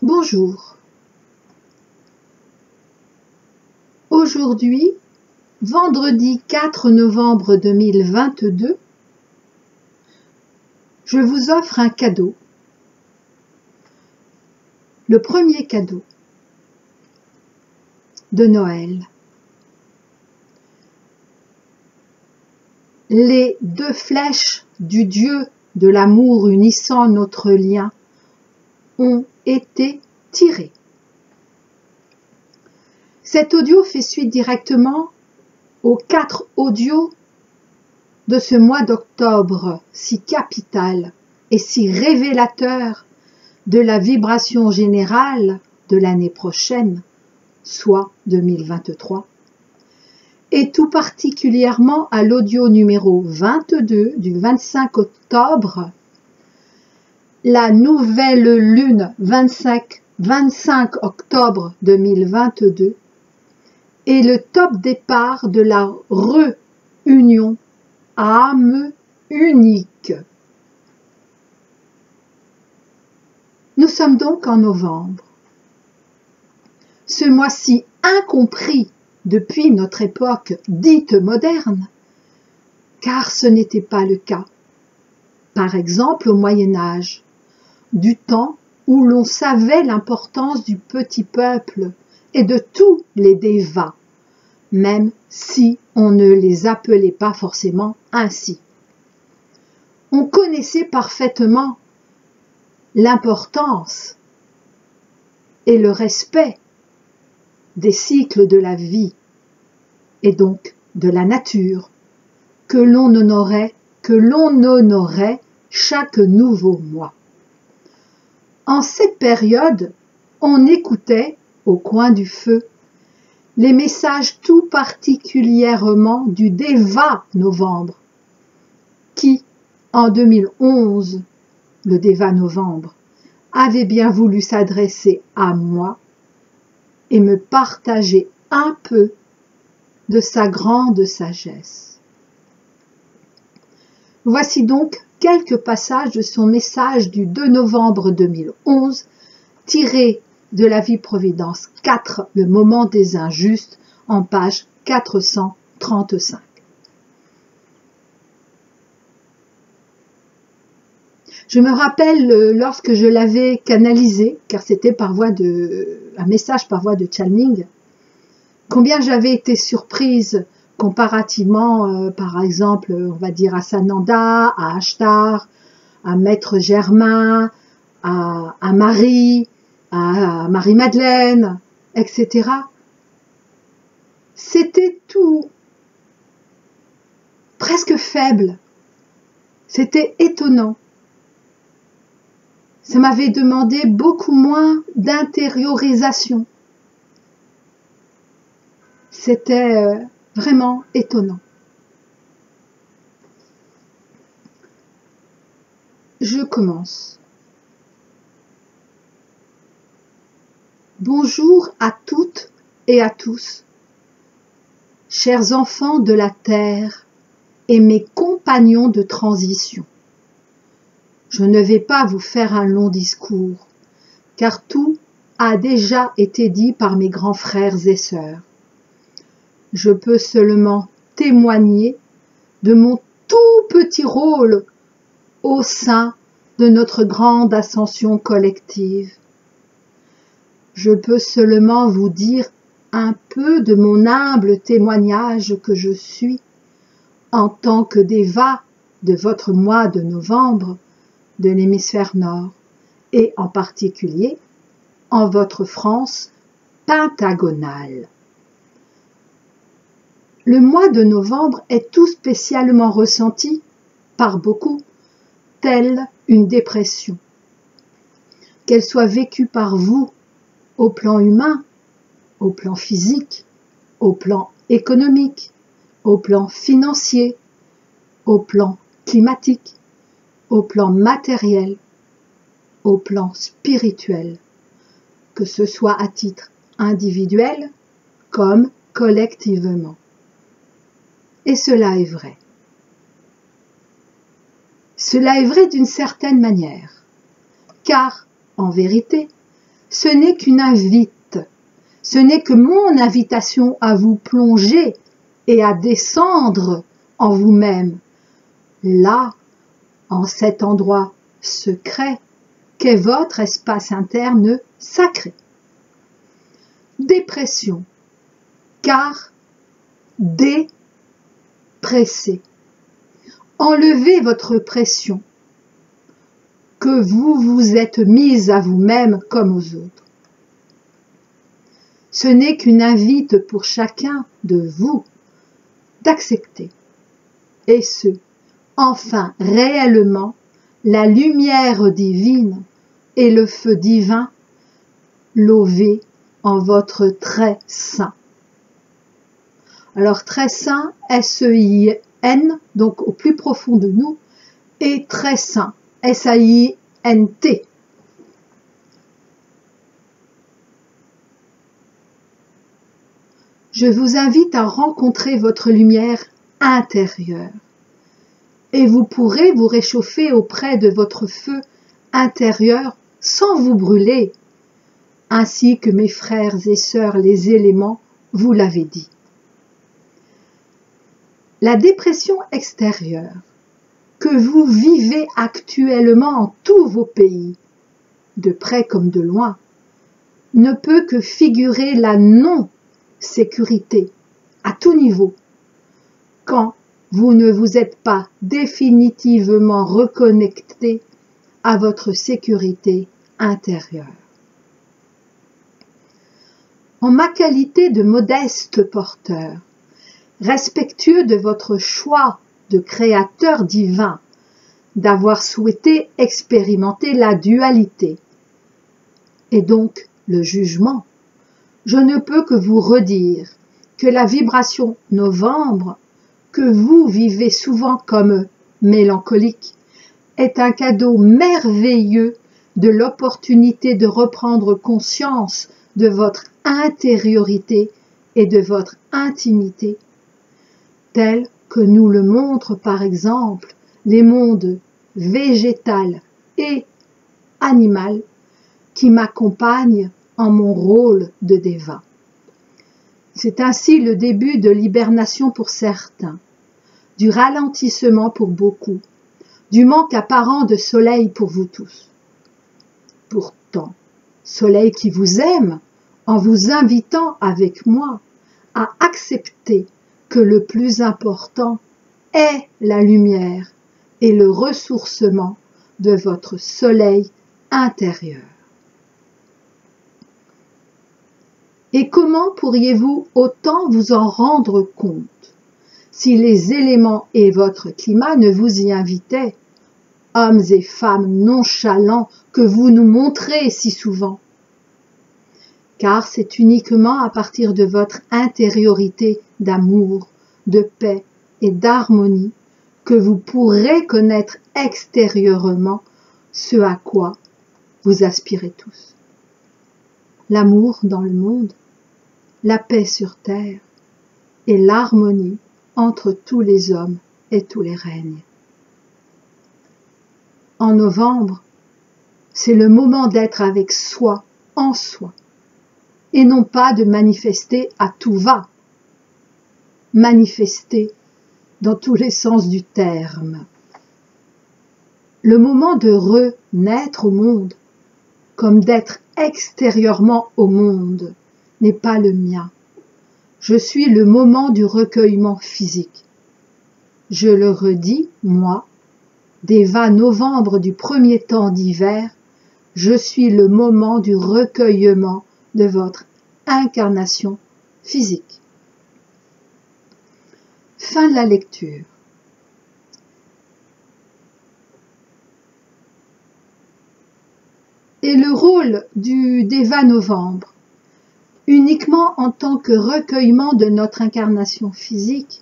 Bonjour. Aujourd'hui, vendredi 4 novembre 2022, je vous offre un cadeau. Le premier cadeau de Noël. Les deux flèches du Dieu de l'amour unissant notre lien ont été tirées. Cet audio fait suite directement aux 4 audios de ce mois d'octobre si capital et si révélateur de la vibration générale de l'année prochaine, soit 2023, et tout particulièrement à l'audio numéro 22 du 25 octobre, la nouvelle lune 25 octobre 2022 et le top départ de la réunion âme unique. Nous sommes donc en novembre. Ce mois-ci incompris depuis notre époque dite moderne, car ce n'était pas le cas. Par exemple au Moyen-Âge, du temps où l'on savait l'importance du petit peuple et de tous les dévas, même si on ne les appelait pas forcément ainsi. On connaissait parfaitement l'importance et le respect des cycles de la vie et donc de la nature que l'on honorait chaque nouveau mois. En cette période, on écoutait au coin du feu les messages tout particulièrement du Déva Novembre, qui, en 2011, le Déva Novembre, avait bien voulu s'adresser à moi et me partager un peu de sa grande sagesse. Voici donc quelques passages de son message du 2 novembre 2011, tiré de la vie Providence 4, le moment des injustes, en page 435. Je me rappelle lorsque je l'avais canalisé, car c'était un message par voie de channeling, combien j'avais été surprise comparativement, par exemple, on va dire à Sananda, à Ashtar, à Maître Germain, à Marie, à Marie-Madeleine, etc. C'était tout presque faible. C'était étonnant. Ça m'avait demandé beaucoup moins d'intériorisation. C'était vraiment étonnant. Je commence. Bonjour à toutes et à tous, chers enfants de la terre et mes compagnons de transition. Je ne vais pas vous faire un long discours, car tout a déjà été dit par mes grands frères et sœurs. Je peux seulement témoigner de mon tout petit rôle au sein de notre grande ascension collective. Je peux seulement vous dire un peu de mon humble témoignage que je suis en tant que déva de votre mois de novembre de l'hémisphère nord et en particulier en votre France pentagonale. Le mois de novembre est tout spécialement ressenti par beaucoup telle une dépression. Qu'elle soit vécue par vous au plan humain, au plan physique, au plan économique, au plan financier, au plan climatique, au plan matériel, au plan spirituel, que ce soit à titre individuel comme collectivement. Et cela est vrai. Cela est vrai d'une certaine manière, car, en vérité, ce n'est qu'une invite, ce n'est que mon invitation à vous plonger et à descendre en vous-même, là, en cet endroit secret qu'est votre espace interne sacré. Dépression, car dépressez. Enlevez votre pression que vous vous êtes mise à vous-même comme aux autres. Ce n'est qu'une invite pour chacun de vous d'accepter, et ce, enfin réellement, la lumière divine et le feu divin lové en votre très saint. Alors très saint, S-E-I-N, donc au plus profond de nous, et très saint, S-A-I-N-T. Je vous invite à rencontrer votre lumière intérieure et vous pourrez vous réchauffer auprès de votre feu intérieur sans vous brûler, ainsi que mes frères et sœurs les éléments vous l'avaient dit. La dépression extérieure que vous vivez actuellement en tous vos pays, de près comme de loin, ne peut que figurer la non-sécurité à tout niveau, quand vous ne vous êtes pas définitivement reconnecté à votre sécurité intérieure. En ma qualité de modeste porteur, respectueux de votre choix de créateur divin, d'avoir souhaité expérimenter la dualité, et donc le jugement, je ne peux que vous redire que la vibration novembre, que vous vivez souvent comme mélancolique, est un cadeau merveilleux de l'opportunité de reprendre conscience de votre intériorité et de votre intimité, tel que nous le montrent par exemple les mondes végétal et animal qui m'accompagnent en mon rôle de déva. C'est ainsi le début de l'hibernation pour certains, du ralentissement pour beaucoup, du manque apparent de soleil pour vous tous. Pourtant, soleil qui vous aime, en vous invitant avec moi à accepter que le plus important est la lumière et le ressourcement de votre soleil intérieur. Et comment pourriez-vous autant vous en rendre compte si les éléments et votre climat ne vous y invitaient, hommes et femmes nonchalants que vous nous montrez si souvent? Car c'est uniquement à partir de votre intériorité d'amour, de paix et d'harmonie que vous pourrez connaître extérieurement ce à quoi vous aspirez tous. L'amour dans le monde, la paix sur terre et l'harmonie entre tous les hommes et tous les règnes. En novembre, c'est le moment d'être avec soi, en soi, et non pas de manifester à tout va, manifester dans tous les sens du terme. Le moment de renaître au monde, comme d'être extérieurement au monde, n'est pas le mien. Je suis le moment du recueillement physique. Je le redis, moi, déva novembre du premier temps d'hiver, je suis le moment du recueillement de votre incarnation physique. Fin de la lecture. Et le rôle du Déva novembre, uniquement en tant que recueillement de notre incarnation physique,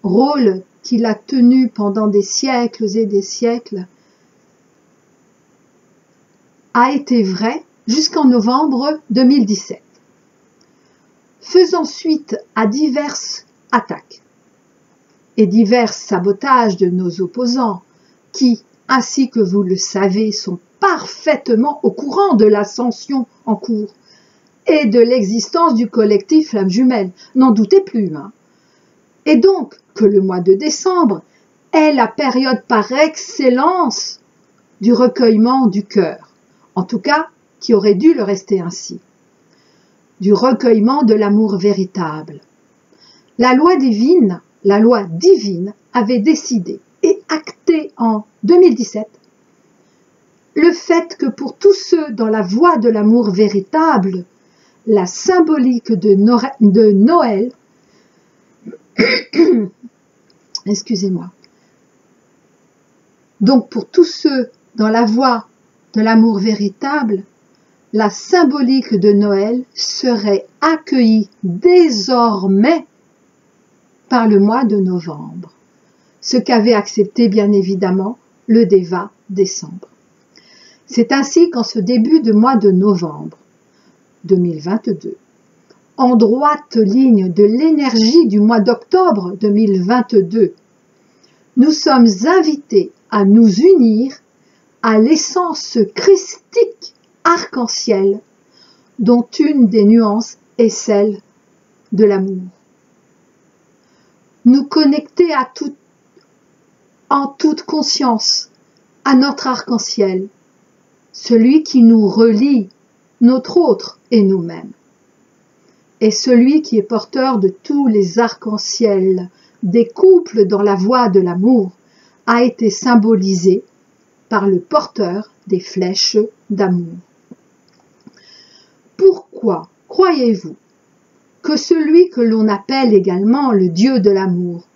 rôle qu'il a tenu pendant des siècles et des siècles, a été vrai jusqu'en novembre 2017. Faisant suite à diverses attaques et divers sabotages de nos opposants qui, ainsi que vous le savez, sont parfaitement au courant de l'ascension en cours et de l'existence du collectif Flammes Jumelles, n'en doutez plus. Et donc que le mois de décembre est la période par excellence du recueillement du cœur, en tout cas qui aurait dû le rester ainsi, du recueillement de l'amour véritable. La loi divine avait décidé et acté en 2017 le fait que pour tous ceux dans la voie de l'amour véritable, la symbolique de Noël, excusez-moi, donc pour tous ceux dans la voie de l'amour véritable, la symbolique de Noël serait accueillie désormais par le mois de novembre, ce qu'avait accepté bien évidemment le Déva décembre. C'est ainsi qu'en ce début de mois de novembre 2022, en droite ligne de l'énergie du mois d'octobre 2022, nous sommes invités à nous unir à l'essence christique arc-en-ciel dont une des nuances est celle de l'amour. Nous connecter en toute conscience à notre arc-en-ciel, celui qui nous relie, notre autre et nous-mêmes, et celui qui est porteur de tous les arcs-en-ciel des couples dans la voie de l'amour a été symbolisé par le porteur des flèches d'amour. Pourquoi croyez-vous que celui que l'on appelle également le Dieu de l'amour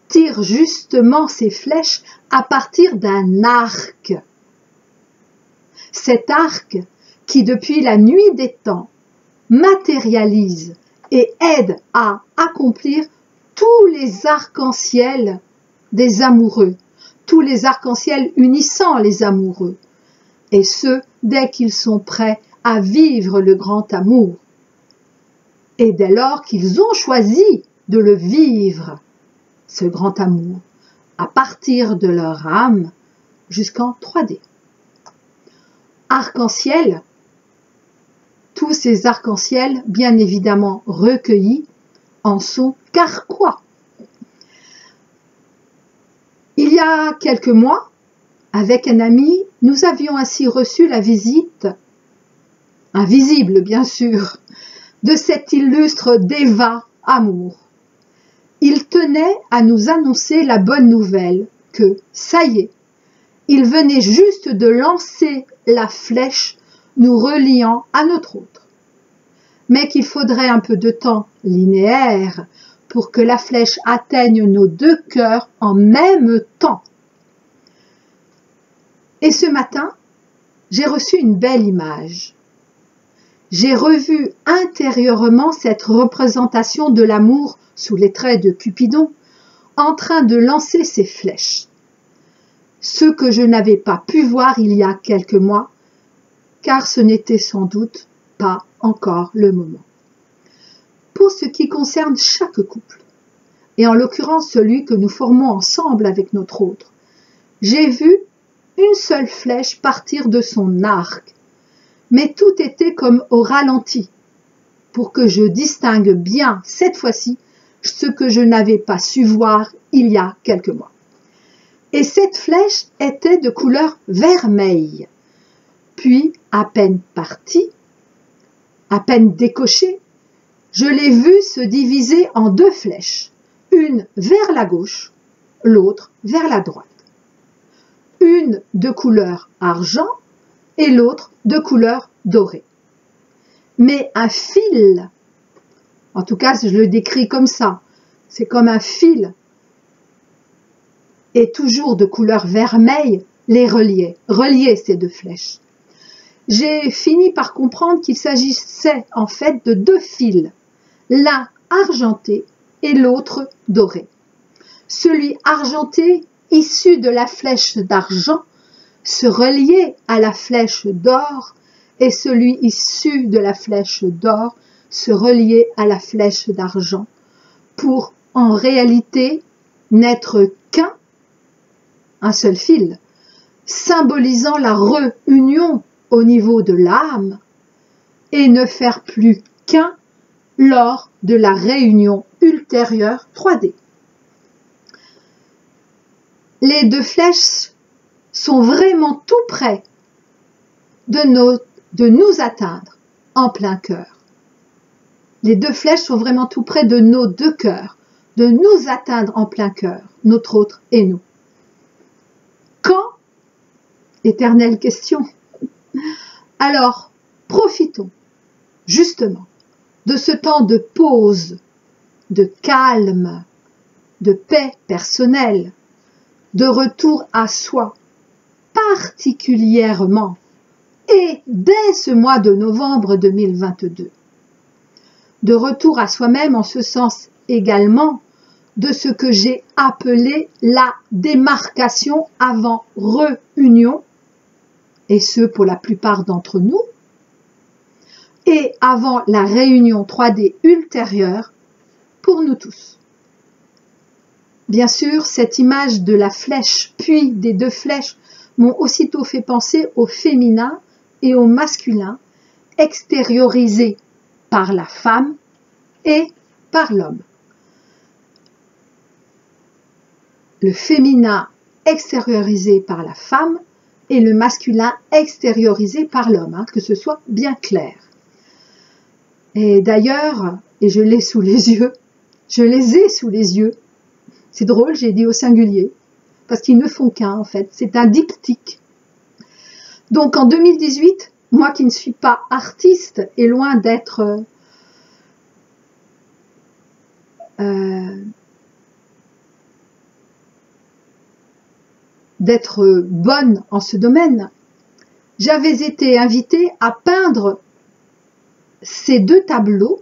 tire justement ses flèches à partir d'un arc? Cet arc qui, depuis la nuit des temps, matérialise et aide à accomplir tous les arcs-en-ciel des amoureux, tous les arcs-en-ciel unissant les amoureux, et ce, dès qu'ils sont prêts à vivre le grand amour, et dès lors qu'ils ont choisi de le vivre, ce grand amour, à partir de leur âme jusqu'en 3D. Arc-en-ciel, tous ces arcs-en-ciel, bien évidemment recueillis, en sont carquois. Il y a quelques mois, avec un ami, nous avions ainsi reçu la visite, invisible bien sûr, de cet illustre Déva Amour. Il tenait à nous annoncer la bonne nouvelle que, ça y est, il venait juste de lancer la flèche nous reliant à notre autre, mais qu'il faudrait un peu de temps linéaire pour que la flèche atteigne nos deux cœurs en même temps. Et ce matin, j'ai reçu une belle image. J'ai revu intérieurement cette représentation de l'amour sous les traits de Cupidon, en train de lancer ses flèches. Ce que je n'avais pas pu voir il y a quelques mois, car ce n'était sans doute pas encore le moment. Pour ce qui concerne chaque couple, et en l'occurrence celui que nous formons ensemble avec notre autre, j'ai vu une seule flèche partir de son arc, mais tout était comme au ralenti, pour que je distingue bien cette fois-ci ce que je n'avais pas su voir il y a quelques mois. Et cette flèche était de couleur vermeille. Puis, à peine partie, à peine décochée, je l'ai vue se diviser en deux flèches, une vers la gauche, l'autre vers la droite. Une de couleur argent et l'autre de couleur dorée. Mais un fil, en tout cas je le décris comme ça, c'est comme un fil, et toujours de couleur vermeille, les reliait ces deux flèches. J'ai fini par comprendre qu'il s'agissait en fait de deux fils, l'un argenté et l'autre doré. Celui argenté, issu de la flèche d'argent, se reliait à la flèche d'or, et celui issu de la flèche d'or se reliait à la flèche d'argent, pour en réalité n'être qu'un seul fil, symbolisant la réunion au niveau de l'âme, et ne faire plus qu'un lors de la réunion ultérieure 3D. Les deux flèches sont vraiment tout près de nous atteindre en plein cœur. Les deux flèches sont vraiment tout près de nos deux cœurs, de nous atteindre en plein cœur, notre autre et nous. Quand? Éternelle question. Alors, profitons justement de ce temps de pause, de calme, de paix personnelle, de retour à soi, particulièrement, et dès ce mois de novembre 2022. De retour à soi-même en ce sens également de ce que j'ai appelé la démarcation avant réunion, et ce pour la plupart d'entre nous, et avant la réunion 3D ultérieure pour nous tous. Bien sûr, cette image de la flèche, puis des deux flèches, m'ont aussitôt fait penser au féminin et au masculin, extériorisés par la femme et par l'homme. Le féminin extériorisé par la femme et le masculin extériorisé par l'homme, que ce soit bien clair. Et d'ailleurs, et je l'ai sous les yeux, je les ai sous les yeux, c'est drôle, j'ai dit au singulier, parce qu'ils ne font qu'un en fait, c'est un diptyque. Donc en 2018, moi qui ne suis pas artiste et loin d'être bonne en ce domaine, j'avais été invitée à peindre ces deux tableaux,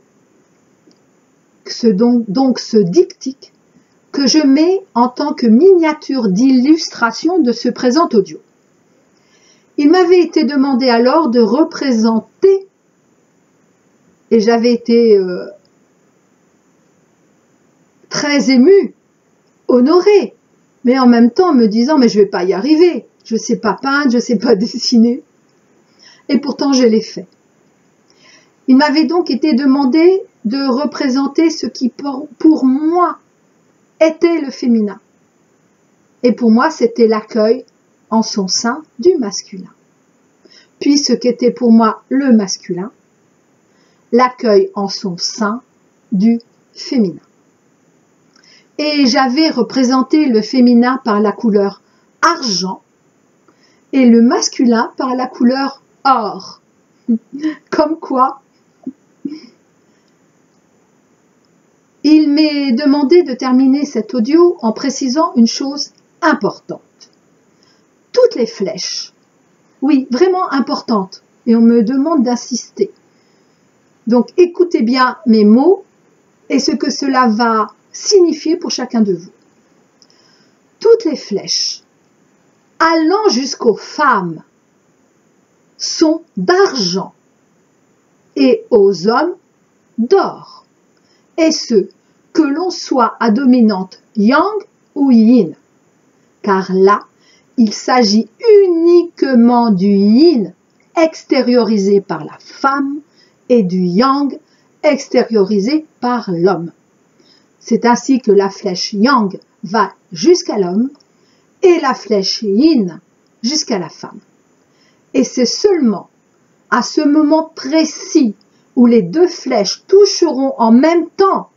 donc ce diptyque, que je mets en tant que miniature d'illustration de ce présent audio. Il m'avait été demandé alors de représenter, et j'avais été très émue, honorée, mais en même temps me disant mais je vais pas y arriver, je sais pas peindre, je sais pas dessiner, et pourtant je l'ai fait. Il m'avait donc été demandé de représenter ce qui pour moi était le féminin. Et pour moi, c'était l'accueil en son sein du masculin. Puis ce qu'était pour moi le masculin, l'accueil en son sein du féminin. Et j'avais représenté le féminin par la couleur argent et le masculin par la couleur or. Comme quoi, il m'est demandé de terminer cet audio en précisant une chose importante. Toutes les flèches, oui, vraiment importantes, et on me demande d'insister. Donc écoutez bien mes mots et ce que cela va signifier pour chacun de vous. Toutes les flèches, allant jusqu'aux femmes, sont d'argent et aux hommes d'or. Et ce, que l'on soit à dominante yang ou yin, car là, il s'agit uniquement du yin extériorisé par la femme et du yang extériorisé par l'homme. C'est ainsi que la flèche yang va jusqu'à l'homme et la flèche yin jusqu'à la femme. Et c'est seulement à ce moment précis où les deux flèches toucheront en même temps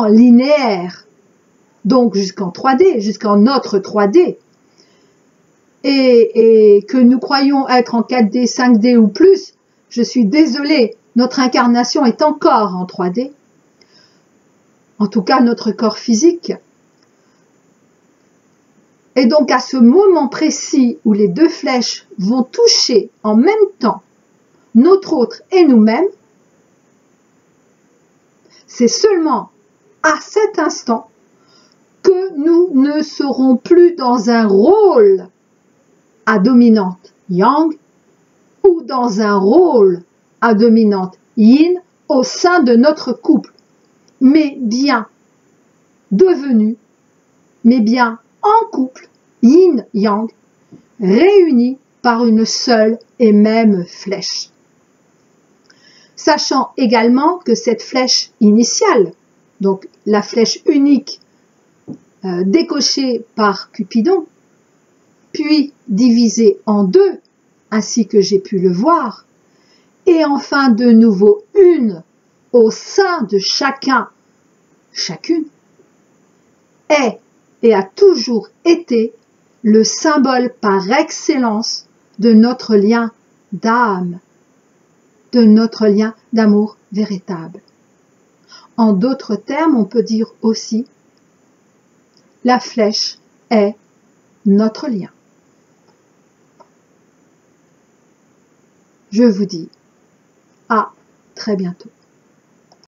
linéaire, donc jusqu'en 3D, jusqu'en notre 3D, et que nous croyons être en 4D, 5D ou plus, je suis désolée, notre incarnation est encore en 3D, en tout cas notre corps physique. Et donc à ce moment précis où les deux flèches vont toucher en même temps notre autre et nous-mêmes, c'est seulement à cet instant que nous ne serons plus dans un rôle à dominante yang ou dans un rôle à dominante yin au sein de notre couple, mais bien devenu, mais bien en couple yin-yang, réunis par une seule et même flèche. Sachant également que cette flèche initiale, donc la flèche unique décochée par Cupidon, puis divisée en deux, ainsi que j'ai pu le voir, et enfin de nouveau une au sein de chacune, est et a toujours été le symbole par excellence de notre lien d'âme, de notre lien d'amour véritable. En d'autres termes, on peut dire aussi, la flèche est notre lien. Je vous dis à très bientôt.